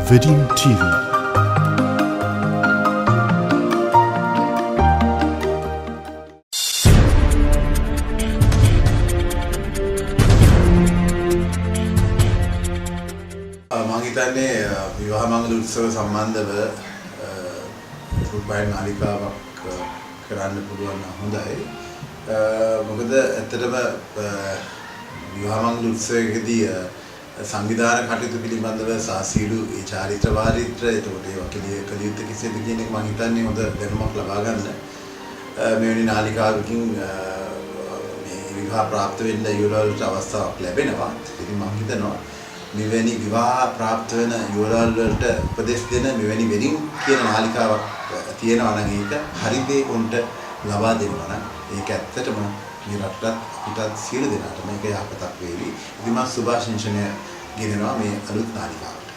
Wedding TV. මම හිතන්නේ විවාහ මංගල උත්සව සම්බන්ධව රුපියල් නාලිකාවක් කරන්න පුළුවන් නම් හොඳයි. මොකද ඇත්තටම විවාහ මංගල උත්සවයකදී සංවිධානය කටයුතු පිළිබඳව සාසීලු ඒ චාරිත්‍ර වාරිත්‍ර එතකොට ඒ වගේ කලියුත් කෙසේද කියන එක මම හිතන්නේ හොඳ දැනුමක් ලබා ගන්න මෙවැනි නාලිකාවකින් මේ විවාහ ප්‍රාප්ත වෙන්න යුවලට අවස්ථාවක් ලැබෙනවා. ඉතින් මම හිතනවා මෙවැනි විවාහ ප්‍රාප්ත වෙන යුවලල් වලට උපදෙස් දෙන මෙවැනි වෙඩින් කියන නාලිකාවක් තියෙනවා නම් ඒක හරි දේ උන්ට ලබා දෙනවා නම් ඒක ඇත්තටම මේ රටට අපිට සියලු දෙනාටම මේක යහපතක් වේවි. ඉතින් මම සුභාශිංසනය ගෙනනවා මේ අලුත් නාලිකාව.